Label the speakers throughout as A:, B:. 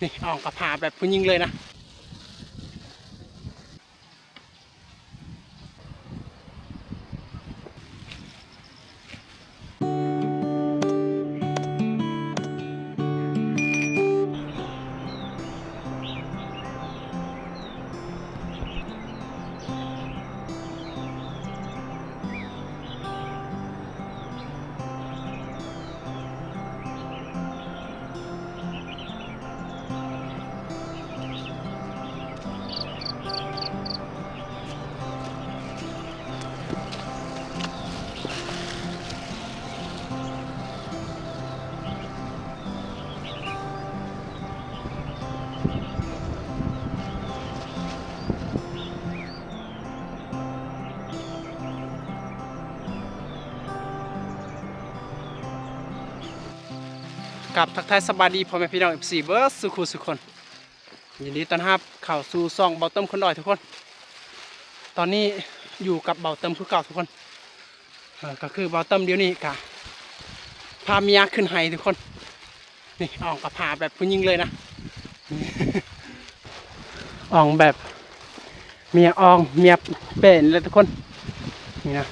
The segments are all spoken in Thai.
A: นี่ออกกับผาแบบผู้หญิงเลยนะกับทักทายสบายดีพ่อแม่พี่น้องFCเบิร์ดสุขุสุขคนยินดีต้อนรับเข้าสู่ซ่องเบาเติมคนดอยทุกคนตอนนี้อยู่กับเบาเติมคือเก่าทุกคนก็คือเบาเติมเดี๋ยวนี้กะพาเมียขึ้นไห้ทุกคนนี่ออกกับผาแบบผู้หญิงเลยนะออกแบบเมียอองเมียเป็นเลยทุกคนนี่นะ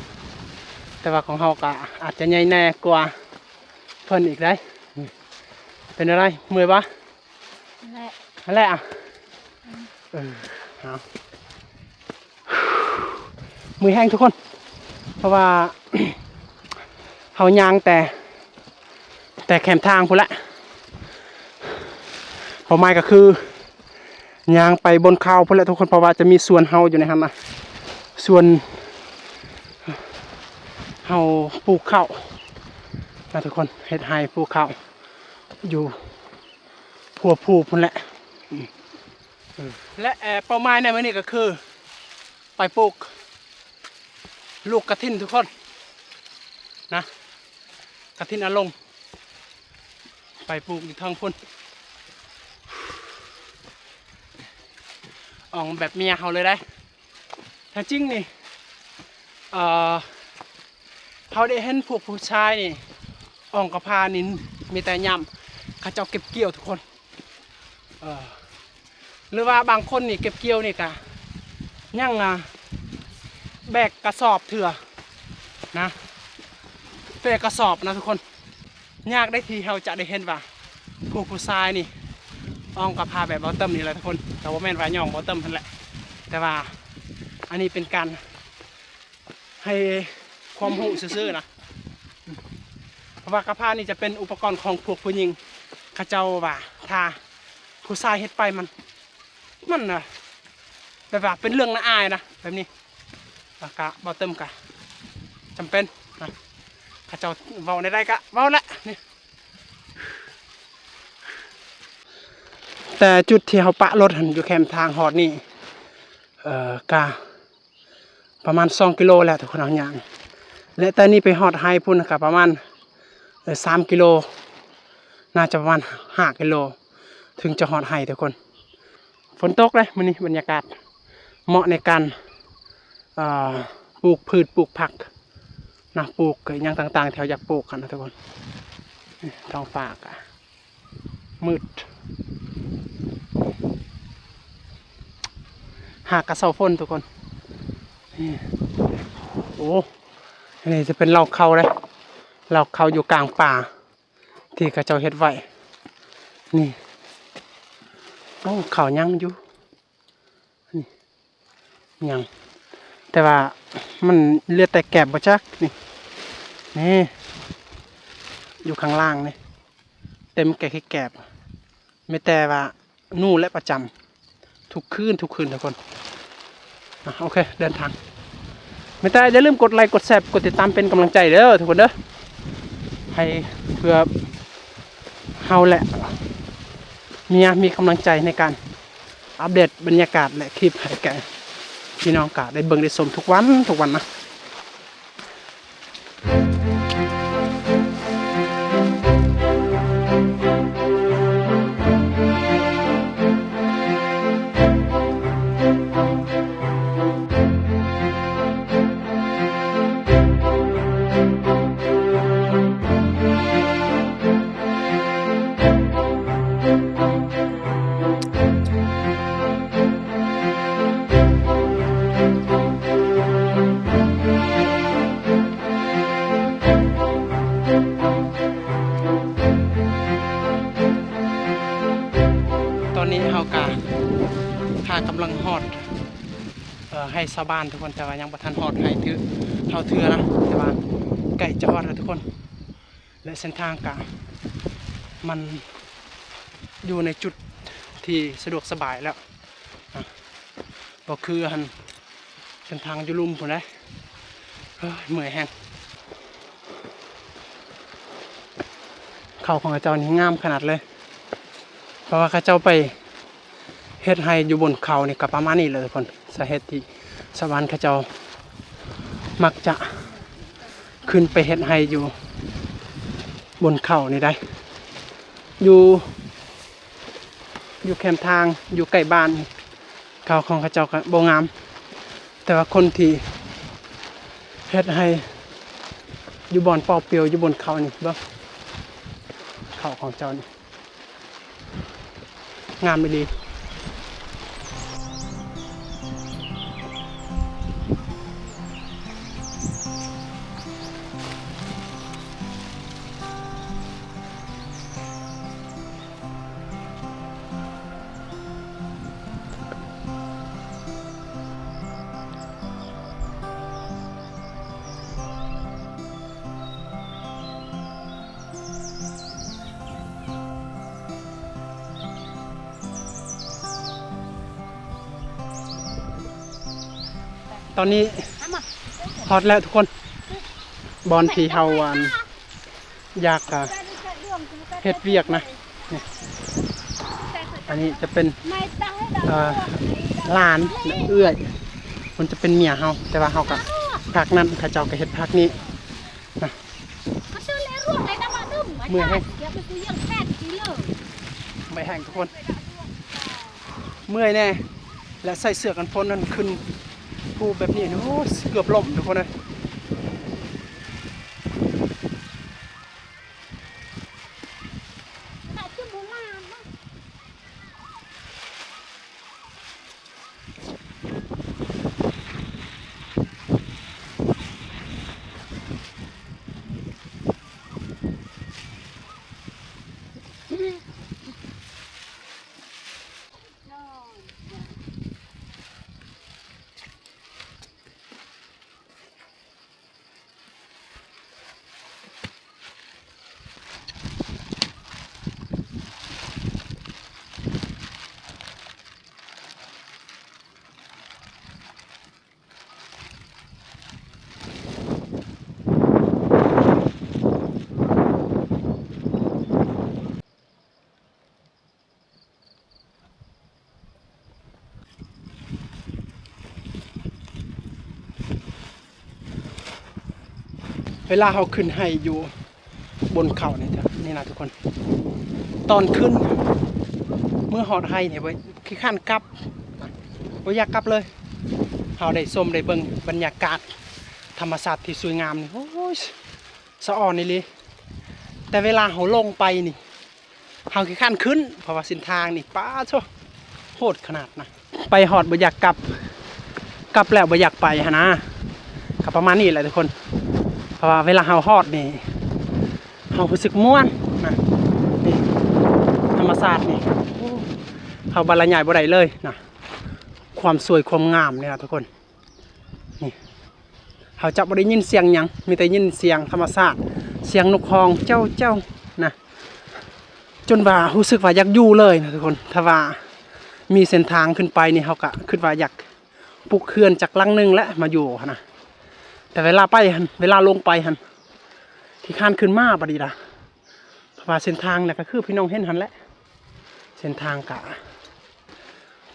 A: แต่ว่าของเขาก็อาจจะใหญ่แน่กว่าเพิ่นอีกได้เป็นอะไรเมื่อยปะอะไรอ่ะเอามือแห้งทุกคนเพราะว่า เขายางแต่แคมทางพุ่นละพอไม้ก็คือยางไปบนเขาพุ่นละทุกคนเพราะว่าจะมีส่วนเฮาอยู่ในนั้นนะส่วนเฮาปลูกข้าวนะทุกคนเฮ็ดไฮปลูกข้าวอยู่พัวผูพุ่นแหละและเป้าหมายในวันนี้ก็คือไปปลูกลูกกระถินทุกคนนะกระถินอลงไปปลูกอยู่ทางพุ่นออกแบบเมียเขาเลยได้ถ้าจริงนี่เขาได้เห็นพวกผู้ชายนี่ออกกระพานินมีแต่ย่ำเขาเจ้าเก็บเกี่ยวทุกคนหรือว่าบางคนนี่เก็บเกี่ยวนี่กะยั่งแบกกระสอบเถื่อนะแบกกระสอบนะทุกคนยากได้ทีเราจะได้เห็นว่าผู้ชายนี่ออกกระพาแบบบอตเติมนี่แหละทุกคนแต่ว่าแม่นว่าย่องบอตเติมนั่นแหละแต่ว่าอันนี้เป็นการให้ความรู้ซื่อๆนะเพราะว่ากระพานี่จะเป็นอุปกรณ์ของพวกผู้หญิงข้าเจ้าว่าถ้าผู้ชายเฮ็ดไปมันนะแบบว่าเป็นเรื่องน่าอายนะแบบนี้กะเบาเติมกะจำเป็นนะข้าเจ้าเบาได้กะเบาละนี่แต่จุดที่เขาปะรถหันอยู่แคมทางหอดนี่กะประมาณ2 กิโลแหละทุกคนเอาอย่างและแต่นี่ไปหอดไฮพุ่นกะประมาณ3 กิโลน่าจะประมาณ5 กิโลถึงจะหอดไฮทุกคนฝนตกเลยมื้อนี้บรรยากาศเหมาะในการปลูกพืชปลูกผักนะปลูกอย่างต่างๆแถวอยากปลูกกันนะทุกคนท้องฟ้าก็มืดหากกระเซาฝนทุกคนโอ้นี่จะเป็นเหล่าเขาเลยเหล่าเขาอยู่กลางป่าที่กระเจ้าเฮ็ดไว้นี่โอ้เขายังอยู่นี่ยังแต่ว่ามันเลือดแต่แกบบ่จักนี่อยู่ข้างล่างนี่เต็มแกบไม่แต่ว่านู่นและประจำทุกคืนทุกคนโอเคเดินทางไม่แต่อย่าลืมกดไลค์กดแชร์กดติดตามเป็นกำลังใจเด้อทุกคนเด้อให้เพื่อเฮาแหละมีกำลังใจในการอัปเดตบรรยากาศและคลิปให้แก่พี่น้องกะได้เบิ่งได้ชมทุกวันนะ นี้เฮากะพากำลังฮอดให้ชาวบ้านทุกคนแต่ว่ายังบ่ทันฮอดให้เฮาเทื่อนะแต่ว่าใกล้จะฮอดแล้วทุกคนและเส้นทางกะมันอยู่ในจุดที่สะดวกสบายแล้วบ่คือหันเส้นทางอยู่ลุ่มพุ่นเด้เมื่อยแฮงเขาของอาจารย์นี่งามขนาดเลยเพราะว่าเขาเจ้าไปเฮ็ดให้อยู่บนเขานี่ก็ประมาณนี้เลยทุกคนสาเหตุที่ชาวบ้านเขาเจ้ามักจะขึ้นไปเฮ็ดให้อยู่บนเขานี่ได้อยู่แคมทางอยู่ใกล้บ้านเขาของเขาเจ้าก็บ่งามแต่ว่าคนที่เฮ็ดให้อยู่บ่อนเปล่าเปลี่ยวอยู่บนเขานี่เบิ่งเขาของเจ้านี่งามดีตอนนี้ฮอตแล้วทุกคนบอลที่เฮาอยากเฮ็ดเวียกนะนี่อันนี้จะเป็นหลานเอื้อยมันจะเป็นเมียเฮาแต่ว่าเฮากับพักนั้นข้าเจ้าก็เฮ็ดพักนี้นะเมื่อยแห้งไม่แห้งทุกคนเมื่อยแน่และใส่เสื้อกันฝนนั่นขึ้นภูแบบนี้โอ้เกือบล่มทุกคนเลยเวลาเขาขึ้นให้อยู่บนเขาเนี่ยจ้ะนี่นะทุกคนตอนขึ้นเมื่อหอดให้เนี่ยไว้ขี้ข้านกลับไม่อยากกลับเลยเขาได้ชมได้เบิ่งบรรยากาศธรรมชาติที่สวยงามนี่โอ้ยสะอ่อนนี่เลยแต่เวลาเขาลงไปนี่เขาขี้ข้านขึ้นเพราะว่าเส้นทางนี่ป้าโชโหดขนาดนะไปหอดไม่อยากกลับแล้วไม่อยากไปฮะนะกับประมาณนี้แหละทุกคนเพราะว่าเวลาเฮาฮอดนี่เฮารู้สึกม่วนนะนี่ธรรมชาตินี่เฮาบรรยายบ่ได้เลยนะความสวยความงามเนี่ยนะทุกคนนี่เฮาจะบ่ได้ยินเสียงหยังมีแต่ยินเสียงธรรมชาติเสียงนกฮ้องเจ้านะจนว่ารู้สึกว่าอยากอยู่เลยนะทุกคนถ้าว่ามีเส้นทางขึ้นไปนี่เฮาก็คิดว่าอยากปลูกเขื่อนจากหลังนึงและมาอยู่นะแต่เวลาไปเวลาลงไปที่ข้านขึ้นมาบดีละเพราะว่าเส้นทางเนี่ยก็คือพี่น้องเห็นหันแหละเส้นทางกะ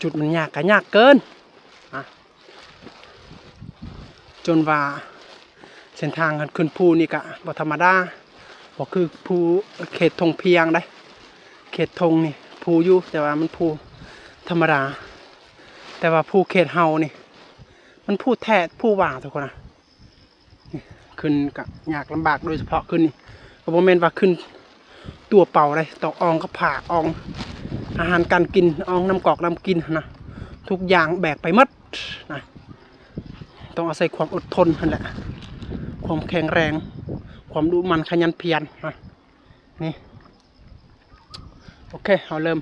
A: จุดมันยากเกินจนว่าเส้นทางขึ้นภูนี่กะบ่ธรรมดาบอกคือภูเขตธงเพียงได้เขตธงนี่ภูอยู่แต่ว่ามันภูธรรมดาแต่ว่าภูเขตเฮานี่มันภูแท้ภูว่างทุกคนนะขึ้นกับยากลำบากโดยเฉพาะขึ้นนี่ก็บ่แม่นว่าขึ้นตัวเป่าเลยต้องอองก็ผ่าอองอาหารการกินอองน้ำกอกน้ำกินนะทุกอย่างแบกไปหมดนะต้องอาศัยความอดทนนั่นแหละความแข็งแรงความดุมันขยันเพียรนะนี่โอเคเอาเริ่ม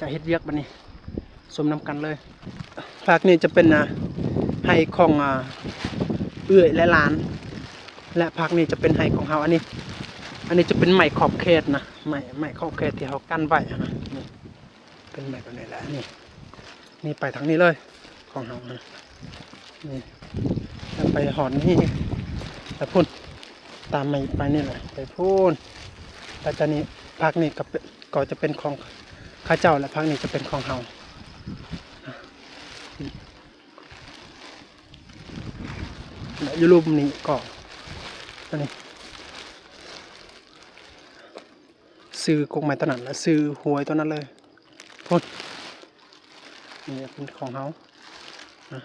A: จะเฮ็ดเวียกบัดนี้สมน้ำกันเลยภาคนี้จะเป็นไห้ของเอื้อยและหลานและภาคนี้จะเป็นไห้ของเฮาอันนี้จะเป็นไม้ขอบเขตนะไม้ขอบเขตที่เฮากั้นไว้นะนี่เป็นไม้แบบนี้แหละนี่ไปทางนี้เลยของเฮานะนี่แล้วไปหอดนี่ไปพุ่นตามไม้ไปนี่แหละไปพุ่นแล้วจากนี้ภาคนี้ก็จะเป็นของข้าเจ้าและภาคนี้จะเป็นของเฮาและอยู่รูปนี้ก็อันนี้ซื้อกงไม้ตัวนั้นและซื้อหวยตัวนั้นเลยพุ่นนี่เป็นของเฮานะ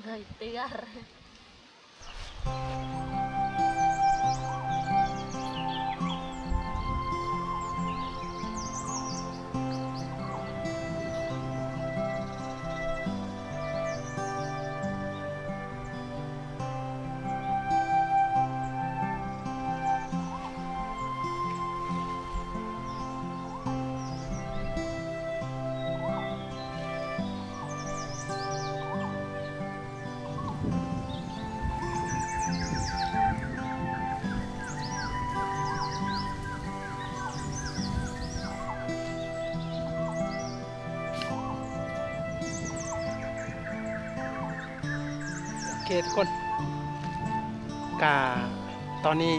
B: Đời tía.
A: โอเคทุกคนกะตอนนี้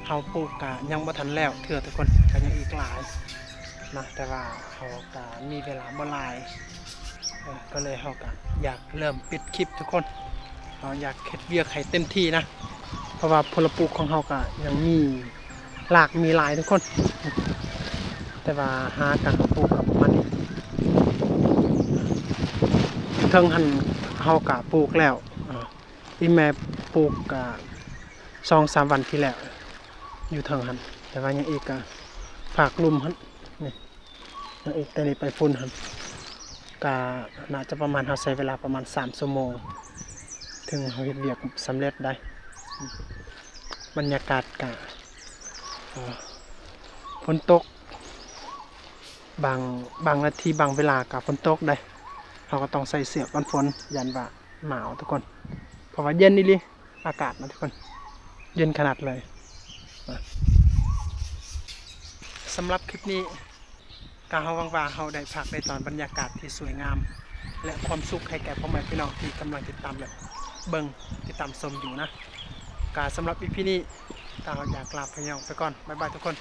A: เฮาปลูกกะยังบ่ทันแล้วเทื่อทุกคนก็ยังอีกหลายนะแต่ว่าเฮาก็มีเวลาบ่หลายก็เลยเฮาก็อยากเริ่มปิดคลิปทุกคนเฮาอยากเฮ็ดเวียกให้เต็มที่นะเพราะว่าผลปลูกของเฮาก็ยังมีหลากมีหลายทุกคนแต่ว่าหาการปลูกกับประมาณนี้เทิงหันเฮาก็ปลูกแล้วที่แม่ปลูกก็ 2-3 วันที่แล้วอยู่เทิงหันแต่ว่ายังอีกก็ฝากลุ่มหันนี่ยังอีกแต่นี่ไปพุ่นหันก็น่าจะประมาณเฮาใช้เวลาประมาณ3 ชั่วโมงถึงเฮาเฮ็ดเวียกสำเร็จได้บรรยากาศก็ฝนตกบางนาทีบางเวลาก็ฝนตกได้เราก็ต้องใส่เสื้อกันฝนยันว่าหนาวทุกคนเพราะว่าเย็นนี่ลิอากาศนะทุกคนเย็นขนาดเลยสำหรับคลิปนี้ก็เฮาหวังว่าเฮาได้พักได้ตอนบรรยากาศที่สวยงามและความสุขให้แก่พ่อแม่พี่น้องที่กำลังติดตามและเบิ่งติดตามชมอยู่นะก็สำหรับ EP นี้ก็อยากลาไปน้องไปก่อนบ๊ายบายทุกคน